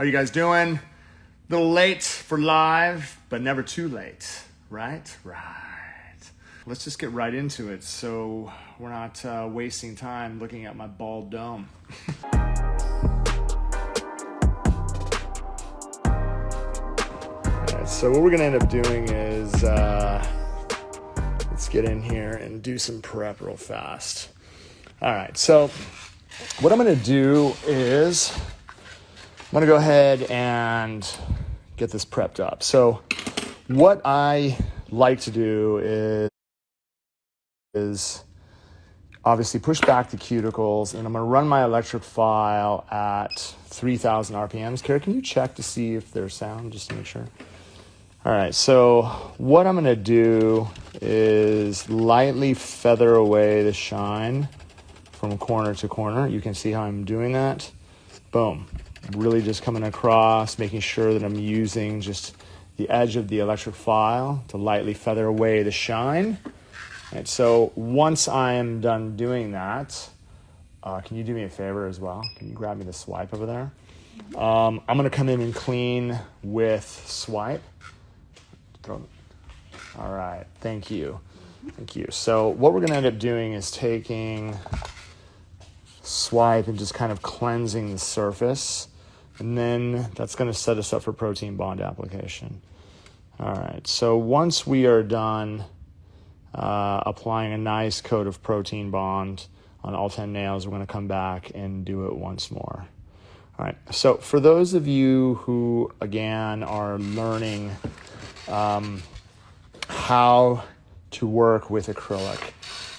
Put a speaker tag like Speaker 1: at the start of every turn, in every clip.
Speaker 1: How you guys doing? A little late for live, but never too late, right? Right. Let's just get right into it so we're not wasting time looking at my bald dome. Alright, so what we're gonna end up doing is let's get in here and do some prep real fast. All right, so what I'm gonna do is I'm gonna go ahead and get this prepped up. So what I like to do is obviously push back the cuticles, and I'm gonna run my electric file at 3,000 RPMs. Kara, can you check to see if there's sound, just to make sure? All right, so what I'm gonna do is lightly feather away the shine from corner to corner. You can see how I'm doing that. Boom. Really just coming across, making sure that I'm using just the edge of the electric file to lightly feather away the shine. And so once I am done doing that, can you do me a favor as well? Can you grab me the swipe over there? I'm gonna come in and clean with swipe. All right, thank you. Thank you. So what we're gonna end up doing is taking swipe and just kind of cleansing the surface. And then that's going to set us up for protein bond application. All right, so once we are done applying a nice coat of protein bond on all 10 nails, we're going to come back and do it once more. All right, so for those of you who, again, are learning how to work with acrylic,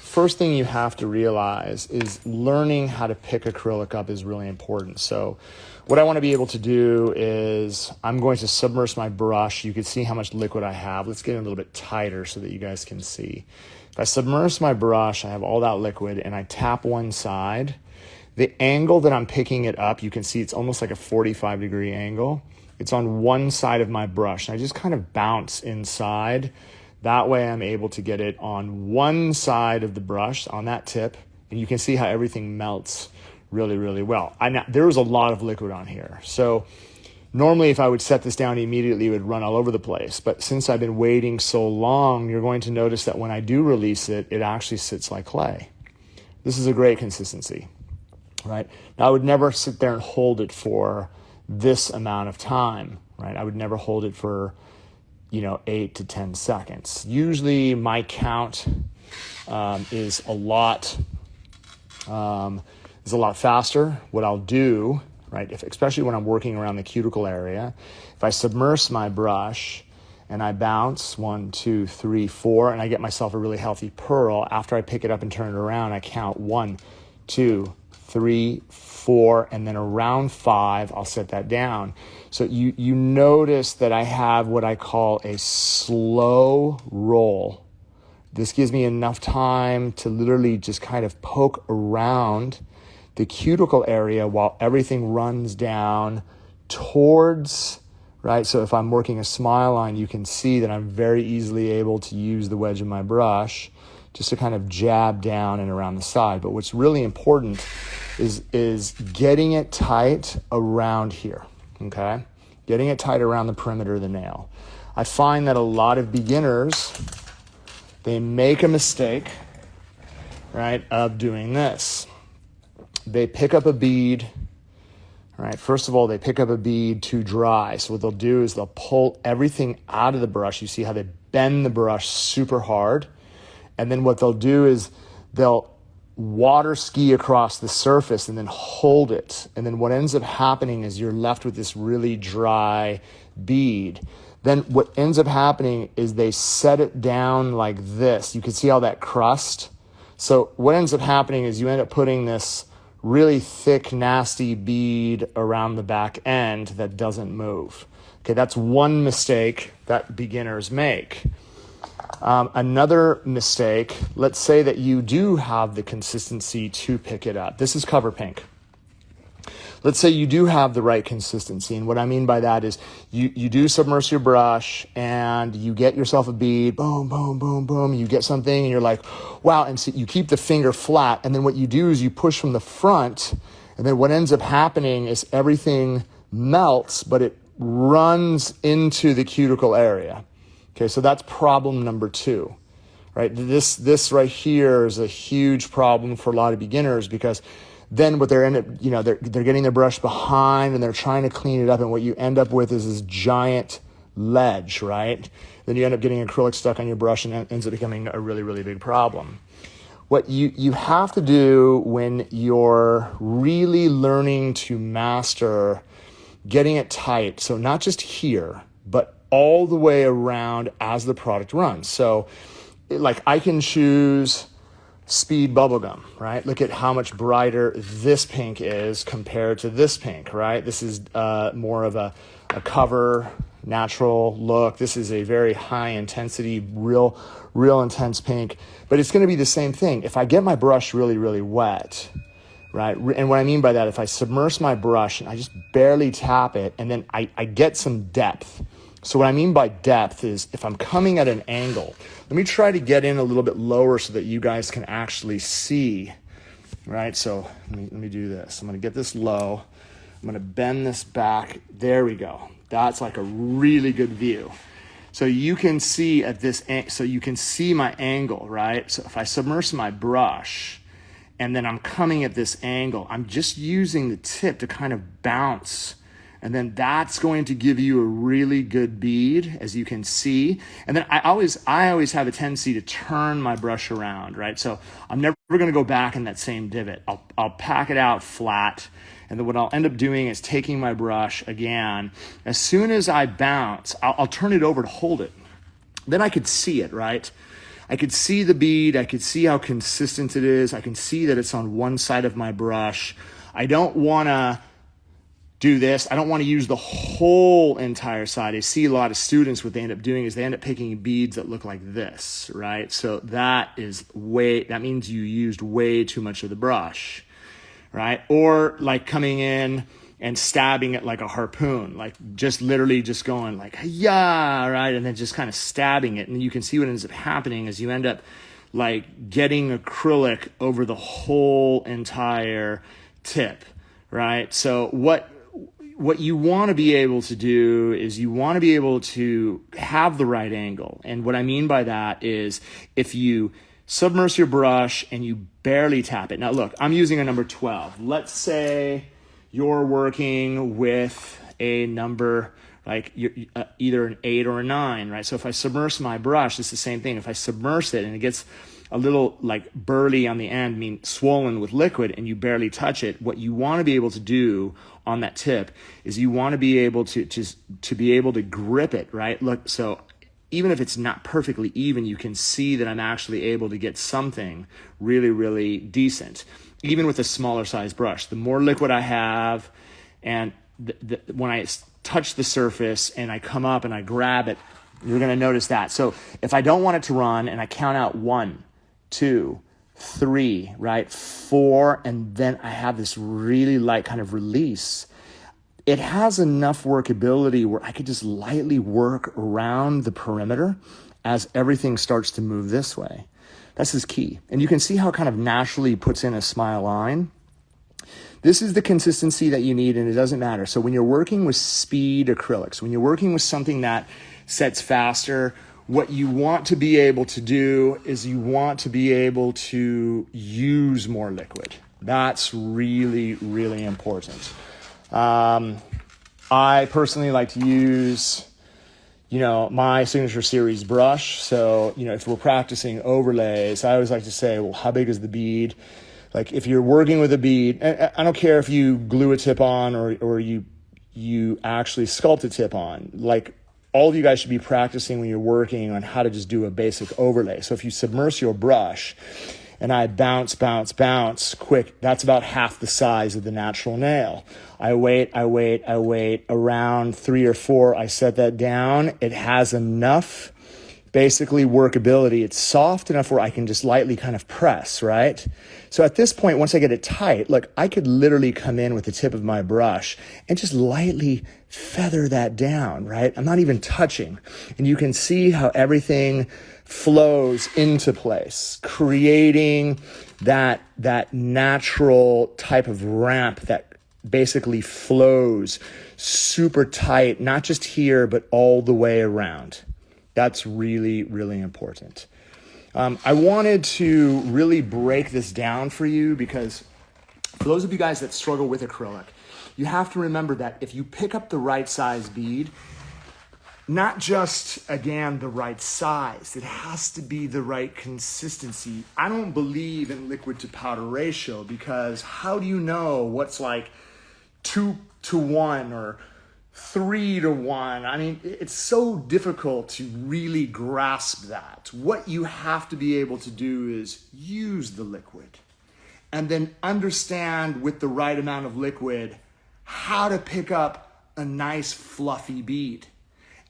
Speaker 1: first thing you have to realize is learning how to pick acrylic up is really important. So what I want to be able to do is I'm going to submerge my brush. You can see how much liquid I have. Let's get it a little bit tighter so that you guys can see. If I submerge my brush, I have all that liquid, and I tap one side. The angle that I'm picking it up, you can see it's almost like a 45-degree angle. It's on one side of my brush, and I just kind of bounce inside. That way I'm able to get it on one side of the brush, on that tip, and you can see how everything melts really, really well. There was a lot of liquid on here. So normally if I would set this down immediately, it would run all over the place. But since I've been waiting so long, you're going to notice that when I do release it, it actually sits like clay. This is a great consistency, right? Now I would never sit there and hold it for this amount of time, right? I would never hold it for 8 to 10 seconds. Usually my count is a lot faster. What I'll do, right, especially when I'm working around the cuticle area, if I submerge my brush and I bounce 1, 2, 3, 4, and I get myself a really healthy pearl, after I pick it up and turn it around, I count 1, 2, 3, 4, and then around 5, I'll set that down. So you notice that I have what I call a slow roll. This gives me enough time to literally just kind of poke around the cuticle area while everything runs down towards, right? So if I'm working a smile line, you can see that I'm very easily able to use the wedge of my brush just to kind of jab down and around the side. But what's really important is getting it tight around here, okay? Getting it tight around the perimeter of the nail. I find that a lot of beginners, they make a mistake, right, of doing this. They pick up a bead, right? First of all, they pick up a bead too dry. So what they'll do is they'll pull everything out of the brush. You see how they bend the brush super hard. And then what they'll do is they'll water ski across the surface and then hold it. And then what ends up happening is you're left with this really dry bead. Then what ends up happening is they set it down like this. You can see all that crust. So what ends up happening is you end up putting this really thick, nasty bead around the back end that doesn't move. Okay, that's one mistake that beginners make. Another mistake, let's say that you do have the consistency to pick it up. This is cover pink. Let's say you do have the right consistency. And what I mean by that is you do submerge your brush and you get yourself a bead, boom, boom, boom, boom. You get something and you're like, wow. And so you keep the finger flat. And then what you do is you push from the front. And then what ends up happening is everything melts, but it runs into the cuticle area. Okay, so that's problem number 2, right? This right here is a huge problem for a lot of beginners, because then what they're they're getting their brush behind and they're trying to clean it up, and what you end up with is this giant ledge, right? Then you end up getting acrylic stuck on your brush, and it ends up becoming a really, really big problem. What you have to do when you're really learning to master getting it tight, so not just here, but all the way around as the product runs. So like I can choose speed bubblegum, right? Look at how much brighter this pink is compared to this pink, right? This is more of a cover, natural look. This is a very high intensity, real intense pink, but it's going to be the same thing. If I get my brush really, really wet, right? And what I mean by that, if I submerge my brush and I just barely tap it, and then I get some depth. So what I mean by depth is if I'm coming at an angle, let me try to get in a little bit lower so that you guys can actually see, right? So let me do this. I'm going to get this low. I'm going to bend this back. There we go. That's like a really good view. So you can see at this, so you can see my angle, right? So if I submerge my brush and then I'm coming at this angle, I'm just using the tip to kind of bounce. And then that's going to give you a really good bead, as you can see. And then I always have a tendency to turn my brush around, right? So I'm never going to go back in that same divot. I'll pack it out flat. And then what I'll end up doing is taking my brush again. As soon as I bounce, I'll turn it over to hold it. Then I could see it, right? I could see the bead. I could see how consistent it is. I can see that it's on one side of my brush. I don't want to do this. I don't want to use the whole entire side. I see a lot of students, what they end up doing is they end up picking beads that look like this, right? So that means you used way too much of the brush, right? Or like coming in and stabbing it like a harpoon, like just literally just going like, yeah, right? And then just kind of stabbing it. And you can see what ends up happening is you end up like getting acrylic over the whole entire tip, right? So what you want to be able to do is you want to be able to have the right angle. And what I mean by that is if you submerge your brush and you barely tap it. Now look, I'm using a number 12. Let's say you're working with a number like either an 8 or a 9, right? So if I submerge my brush, it's the same thing. If I submerge it and it gets a little like burly on the end, swollen with liquid, and you barely touch it, what you want to be able to do on that tip is you want to be able to be able to grip it, right? Look, so even if it's not perfectly even, you can see that I'm actually able to get something really, really decent, even with a smaller size brush. The more liquid I have, and when I touch the surface and I come up and I grab it, you're going to notice that. So if I don't want it to run and I count out 1, 2, 3, right, 4, and then I have this really light kind of release, it has enough workability where I could just lightly work around the perimeter as everything starts to move this way. This is key. And you can see how it kind of naturally puts in a smile line. This is the consistency that you need, and it doesn't matter. So when you're working with speed acrylics, when you're working with something that sets faster, what you want to be able to do is you want to be able to use more liquid. That's really, really important. I personally like to use, my signature series brush. So, if we're practicing overlays, I always like to say, well, how big is the bead? Like if you're working with a bead, I don't care if you glue a tip on or you actually sculpt a tip on. Like all of you guys should be practicing when you're working on how to just do a basic overlay. So if you submerge your brush and I bounce quick, that's about half the size of the natural nail. I wait around 3 or 4. I set that down. It has enough basically workability. It's soft enough where I can just lightly kind of press, right? So at this point, once I get it tight, look, I could literally come in with the tip of my brush and just lightly feather that down, right? I'm not even touching. And you can see how everything flows into place, creating that natural type of ramp that basically flows super tight, not just here, but all the way around. That's really, really important. I wanted to really break this down for you because for those of you guys that struggle with acrylic, you have to remember that if you pick up the right size bead, not just, again, the right size, it has to be the right consistency. I don't believe in liquid to powder ratio because how do you know what's like 2-to-1 or 3-to-1? I mean, it's so difficult to really grasp that. What you have to be able to do is use the liquid and then understand with the right amount of liquid how to pick up a nice fluffy bead.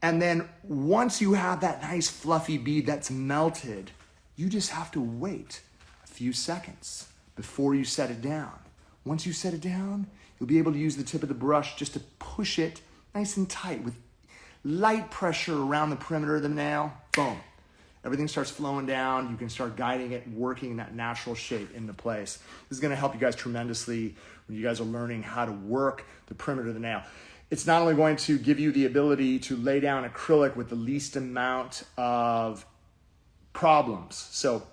Speaker 1: And then once you have that nice fluffy bead that's melted, you just have to wait a few seconds before you set it down. Once you set it down, you'll be able to use the tip of the brush just to push it nice and tight with light pressure around the perimeter of the nail. Boom. Everything starts flowing down. You can start guiding it, working that natural shape into place. This is going to help you guys tremendously when you guys are learning how to work the perimeter of the nail. It's not only going to give you the ability to lay down acrylic with the least amount of problems. So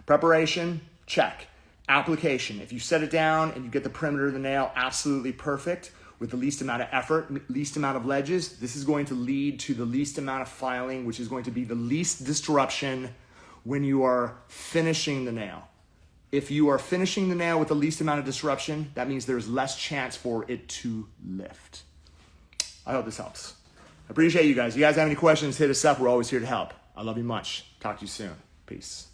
Speaker 1: preparation, check. Application, if you set it down and you get the perimeter of the nail absolutely perfect with the least amount of effort, least amount of ledges, this is going to lead to the least amount of filing, which is going to be the least disruption when you are finishing the nail. If you are finishing the nail with the least amount of disruption, that means there's less chance for it to lift. I hope this helps. I appreciate you guys. If you guys have any questions, hit us up. We're always here to help. I love you much. Talk to you soon. Peace.